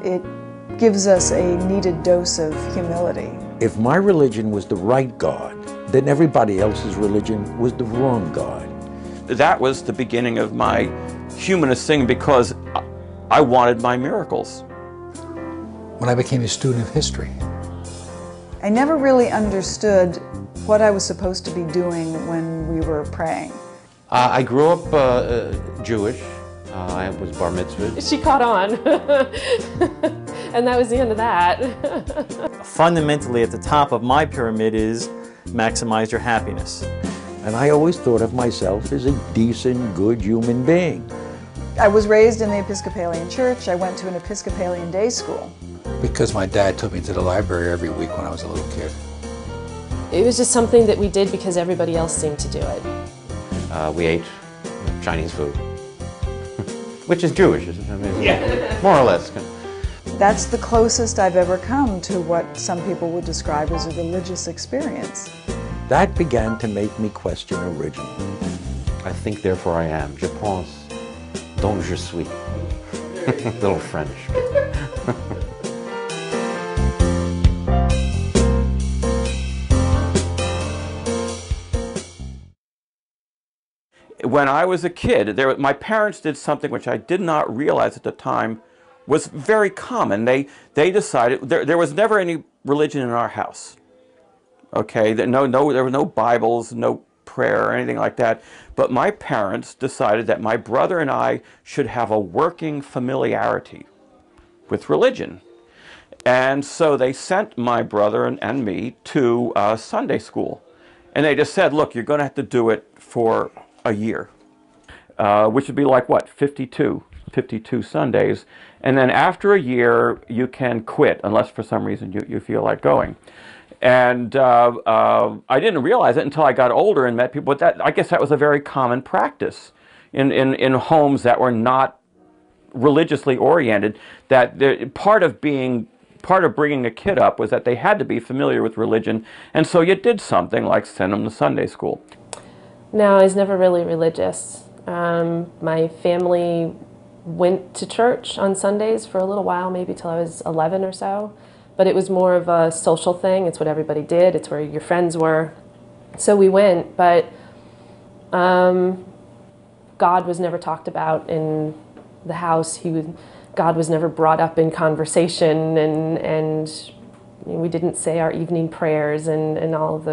it gives us a needed dose of humility. If my religion was the right God, then everybody else's religion was the wrong God. That was the beginning of my humanist thing, because I wanted my miracles. When I became a student of history, I never really understood what I was supposed to be doing when we were praying. I grew up Jewish. I was bar mitzvahed. She caught on, and that was the end of that. Fundamentally, at the top of my pyramid is maximize your happiness. And I always thought of myself as a decent, good human being. I was raised in the Episcopalian church. I went to an Episcopalian day school. because my dad took me to the library every week when I was a little kid. It was just something that we did because everybody else seemed to do it. We ate Chinese food, which is Jewish, isn't it? I mean, yeah. More or less. That's the closest I've ever come to what some people would describe as a religious experience. That began to make me question religion. I think, therefore I am. Je pense, donc je suis. Little French. When I was a kid, my parents did something which I did not realize at the time was very common. They decided, there was never any religion in our house. Okay, there were no Bibles, no prayer or anything like that. But my parents decided that my brother and I should have a working familiarity with religion. And so they sent my brother and me to Sunday school. And they just said, look, you're going to have to do it for a year, which would be like, what, 52 Sundays. And then after a year, you can quit, unless for some reason you feel like going. And I didn't realize it until I got older and met people, but I guess that was a very common practice in homes that were not religiously oriented, that part of bringing a kid up was that they had to be familiar with religion, and so you did something like send them to Sunday school. No, I was never really religious. My family went to church on Sundays for a little while, maybe till I was 11 or so. But it was more of a social thing. It's what everybody did. It's where your friends were. So we went, but God was never talked about in the house. God was never brought up in conversation, and we didn't say our evening prayers and all of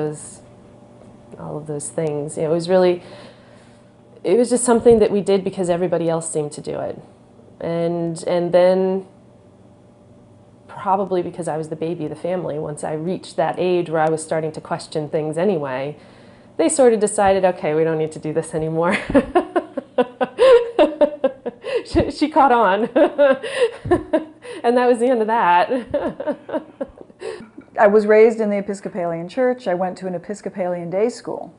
those things. It was just something that we did because everybody else seemed to do it. And then probably because I was the baby of the family, once I reached that age where I was starting to question things anyway, they sort of decided, okay, we don't need to do this anymore. She caught on. And that was the end of that. I was raised in the Episcopalian church. I went to an Episcopalian day school.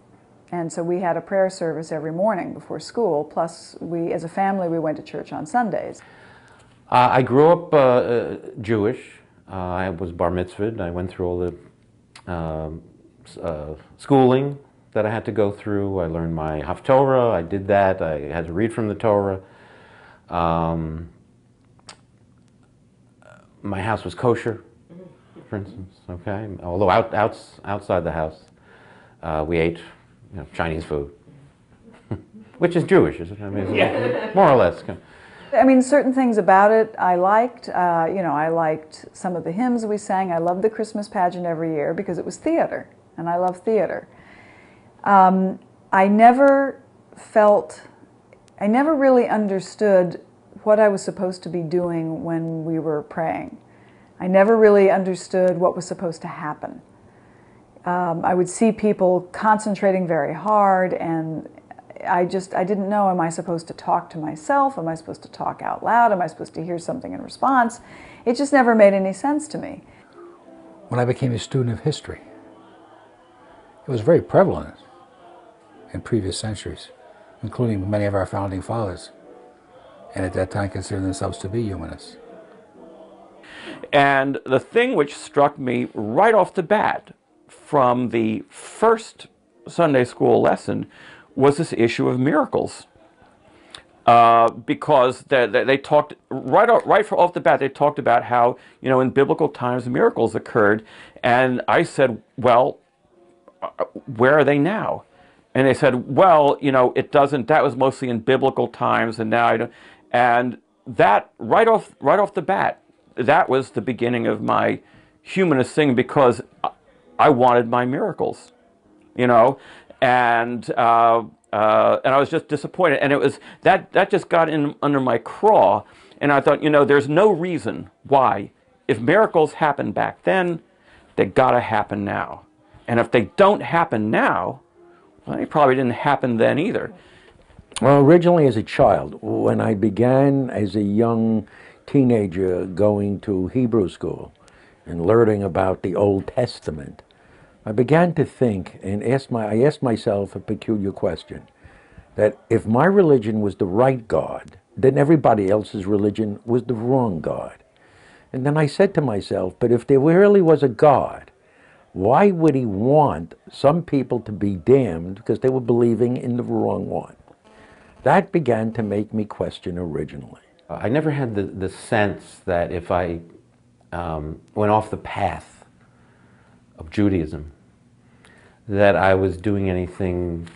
And so we had a prayer service every morning before school, plus we, as a family, we went to church on Sundays. I grew up Jewish. I was bar mitzvahed. I went through all the schooling that I had to go through. I learned my Haftorah. I did that. I had to read from the Torah. My house was kosher, for instance. Okay, although outside the house, we ate Chinese food, which is Jewish, isn't it? I mean, yeah. More or less. I mean, certain things about it I liked. I liked some of the hymns we sang. I loved the Christmas pageant every year because it was theater, and I love theater. I never really understood what I was supposed to be doing when we were praying. I never really understood what was supposed to happen. I would see people concentrating very hard, and I didn't know, am I supposed to talk to myself? Am I supposed to talk out loud? Am I supposed to hear something in response? It just never made any sense to me. When I became a student of history, it was very prevalent in previous centuries, including many of our founding fathers, and at that time considered themselves to be humanists. And the thing which struck me right off the bat from the first Sunday school lesson was this issue of miracles. because they talked right off the bat. They talked about how, you know, in biblical times miracles occurred, and I said, well, where are they now? And they said, well, you know, it doesn't. That was mostly in biblical times, and now I don't. And that right off the bat, that was the beginning of my humanist thing, because I wanted my miracles, you know, and I was just disappointed, and it was that just got in under my craw, and I thought, you know, there's no reason why, if miracles happened back then, they gotta happen now, and if they don't happen now, well, they probably didn't happen then either. Well, originally as a child, when I began as a young teenager going to Hebrew school and learning about the Old Testament, I began to think and I asked myself a peculiar question, that if my religion was the right God, then everybody else's religion was the wrong God. And then I said to myself, but if there really was a God, why would he want some people to be damned because they were believing in the wrong one? That began to make me question originally. I never had the sense that if I went off the path of Judaism, that I was doing anything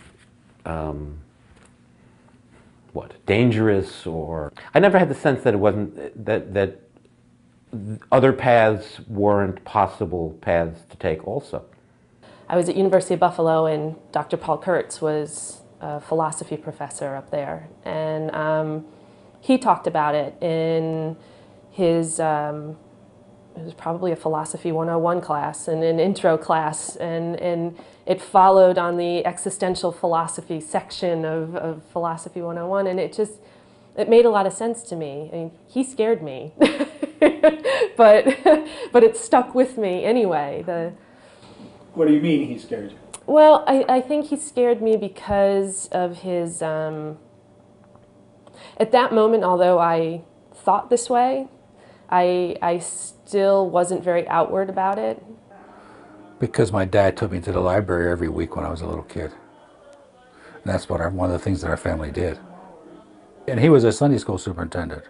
dangerous, or I never had the sense that it wasn't that other paths weren't possible paths to take also. I was at University of Buffalo, and Dr. Paul Kurtz was a philosophy professor up there, and he talked about it in his it was probably a Philosophy 101 class and an intro class, and it followed on the existential philosophy section of Philosophy 101, and it made a lot of sense to me. I mean, he scared me, but it stuck with me anyway. What do you mean he scared you? Well, I think he scared me because of his, at that moment, although I thought this way, I still wasn't very outward about it. Because my dad took me to the library every week when I was a little kid. And that's one of the things that our family did. And he was a Sunday school superintendent.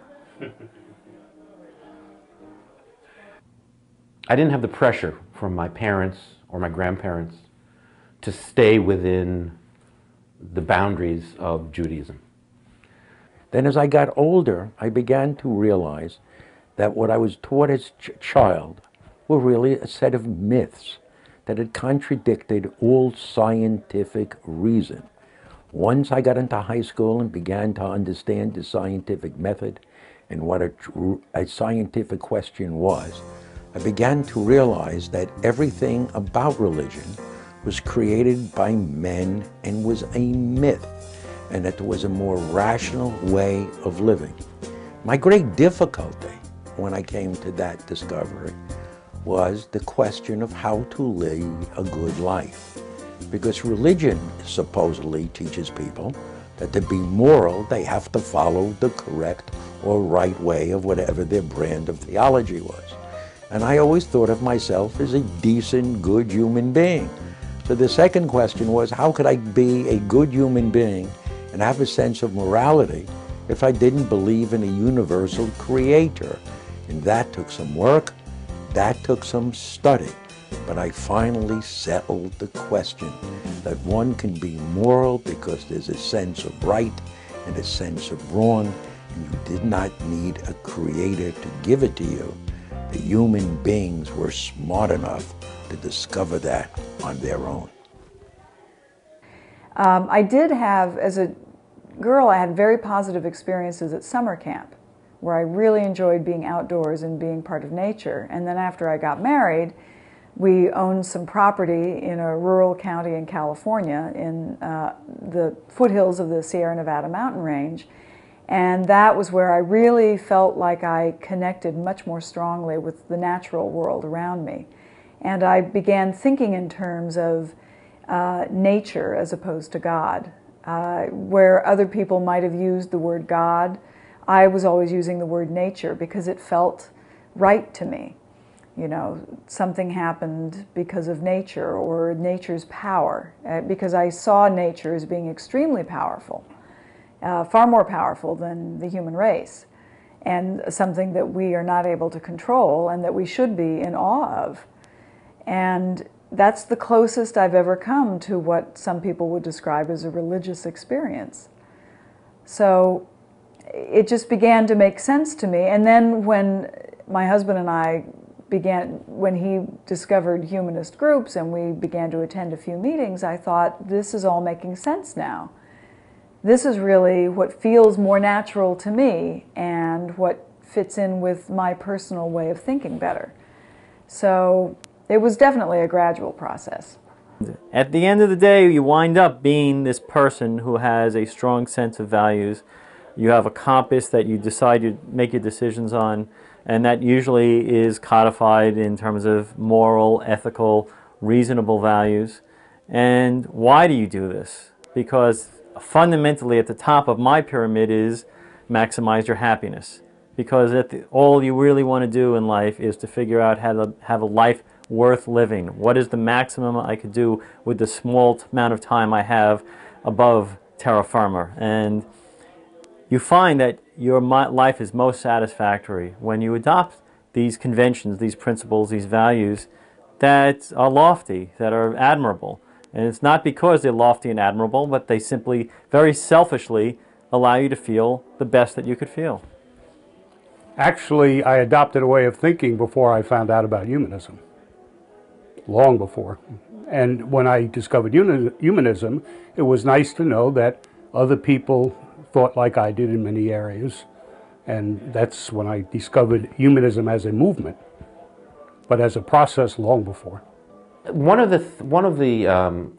I didn't have the pressure from my parents or my grandparents to stay within the boundaries of Judaism. Then as I got older, I began to realize that what I was taught as a child were really a set of myths that had contradicted all scientific reason. Once I got into high school and began to understand the scientific method and what a scientific question was, I began to realize that everything about religion was created by men and was a myth, and that there was a more rational way of living. My great difficulty when I came to that discovery was the question of how to live a good life. Because religion supposedly teaches people that to be moral, they have to follow the correct or right way of whatever their brand of theology was. And I always thought of myself as a decent, good human being. So the second question was, how could I be a good human being and have a sense of morality if I didn't believe in a universal creator? And that took some work, that took some study, but I finally settled the question that one can be moral because there's a sense of right and a sense of wrong, and you did not need a creator to give it to you. The human beings were smart enough to discover that on their own. I did have, as a girl, I had very positive experiences at summer camp, where I really enjoyed being outdoors and being part of nature. And then after I got married, we owned some property in a rural county in California in the foothills of the Sierra Nevada mountain range. And that was where I really felt like I connected much more strongly with the natural world around me. And I began thinking in terms of nature as opposed to God. Where other people might have used the word God, I was always using the word nature because it felt right to me. You know, something happened because of nature or nature's power, because I saw nature as being extremely powerful. far more powerful than the human race, and something that we are not able to control and that we should be in awe of. And that's the closest I've ever come to what some people would describe as a religious experience. So it just began to make sense to me. And then when my husband and I when he discovered humanist groups and we began to attend a few meetings, I thought, this is all making sense now. This is really what feels more natural to me and what fits in with my personal way of thinking better. So it was definitely a gradual process. At the end of the day, you wind up being this person who has a strong sense of values. You have a compass that you decide to make your decisions on, and that usually is codified in terms of moral, ethical, reasonable values. And why do you do this? Because fundamentally at the top of my pyramid is maximize your happiness. Because all you really want to do in life is to figure out how to have a life worth living. What is the maximum I could do with the small amount of time I have above terra firma? And you find that your life is most satisfactory when you adopt these conventions, these principles, these values that are lofty, that are admirable. And it's not because they're lofty and admirable, but they simply, very selfishly, allow you to feel the best that you could feel. Actually, I adopted a way of thinking before I found out about humanism. Long before. And when I discovered humanism, it was nice to know that other people thought like I did in many areas. And that's when I discovered humanism as a movement, but as a process long before. One of the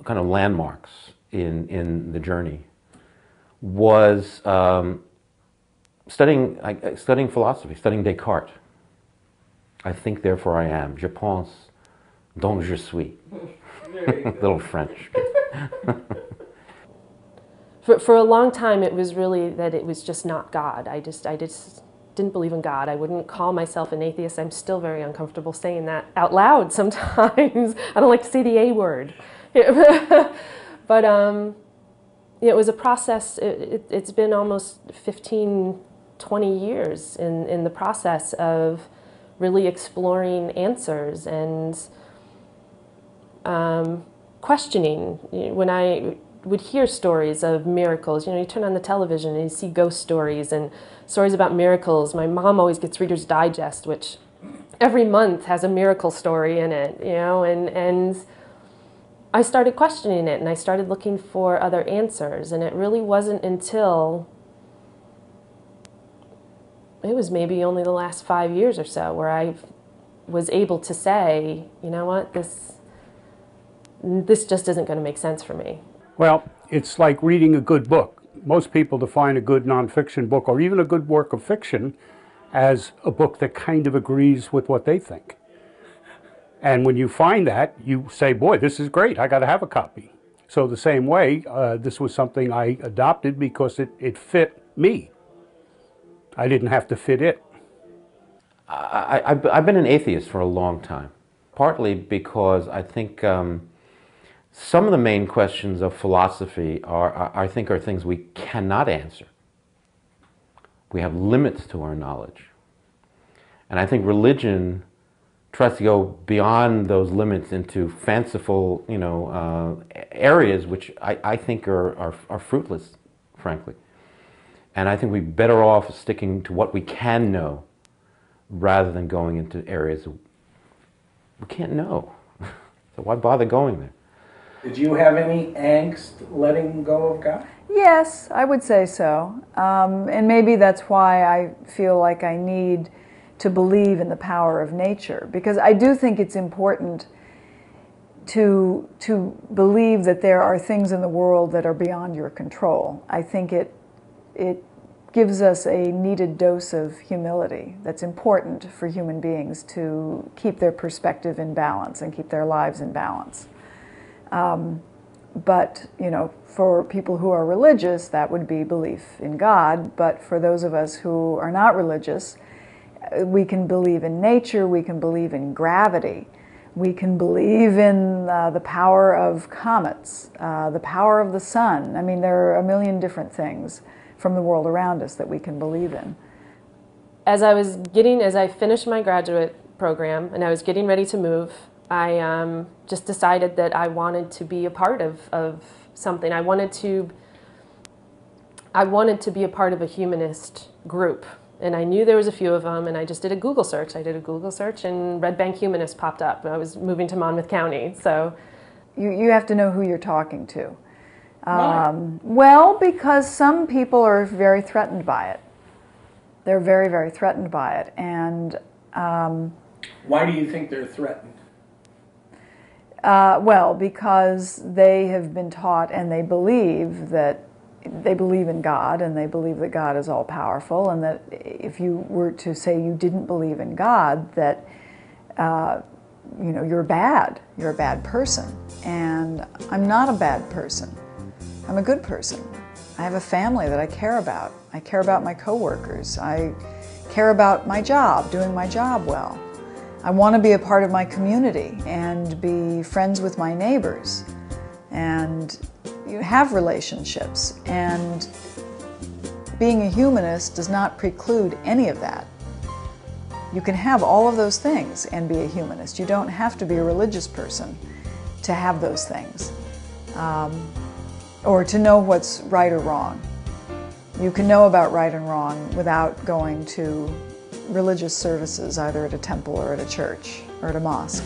kind of landmarks in the journey was studying philosophy, studying Descartes. I think, therefore I am. Je pense, donc je suis. Little French. For a long time, it was really that it was just not God. I just didn't believe in God. I wouldn't call myself an atheist. I'm still very uncomfortable saying that out loud sometimes. I don't like to say the A word. But it was a process. It's been almost 15, 20 years in the process of really exploring answers and questioning. When I would hear stories of miracles, you turn on the television and you see ghost stories and stories about miracles. My mom always gets Reader's Digest, which every month has a miracle story in it, and I started questioning it and I started looking for other answers. And it really wasn't until it was maybe only the last 5 years or so where I was able to say, you know what, this just isn't going to make sense for me. Well, it's like reading a good book. Most people define a good nonfiction book or even a good work of fiction as a book that kind of agrees with what they think. And when you find that, you say, boy, this is great, I got to have a copy. So the same way, this was something I adopted because it fit me. I didn't have to fit it. I've been an atheist for a long time, partly because I think some of the main questions of philosophy I think are things we cannot answer. We have limits to our knowledge. And I think religion tries to go beyond those limits into fanciful, areas which I think are fruitless, frankly. And I think we're better off sticking to what we can know rather than going into areas we can't know. So why bother going there? Did you have any angst letting go of God? Yes, I would say so. And maybe that's why I feel like I need to believe in the power of nature, because I do think it's important to believe that there are things in the world that are beyond your control. I think it gives us a needed dose of humility that's important for human beings to keep their perspective in balance and keep their lives in balance. But, for people who are religious, that would be belief in God. But for those of us who are not religious, we can believe in nature, we can believe in gravity, we can believe in the power of comets, the power of the sun. I mean, there are a million different things. from the world around us that we can believe in. As I finished my graduate program and I was getting ready to move, I just decided that I wanted to be a part of something. I wanted to be a part of a humanist group. And I knew there was a few of them, and I just did a Google search. I did a Google search, and Red Bank Humanist popped up. I was moving to Monmouth County, so... You have to know who you're talking to. Well, because some people are very threatened by it. They're very, very threatened by it. And why do you think they're threatened? well, because they have been taught and they believe in God, and they believe that God is all-powerful, and that if you were to say you didn't believe in God, that you're bad. You're a bad person. And I'm not a bad person. I'm a good person. I have a family that I care about. I care about my coworkers. I care about my job, doing my job well. I want to be a part of my community and be friends with my neighbors and have relationships. And being a humanist does not preclude any of that. You can have all of those things and be a humanist. You don't have to be a religious person to have those things, or to know what's right or wrong. You can know about right and wrong without going to religious services, either at a temple or at a church or at a mosque.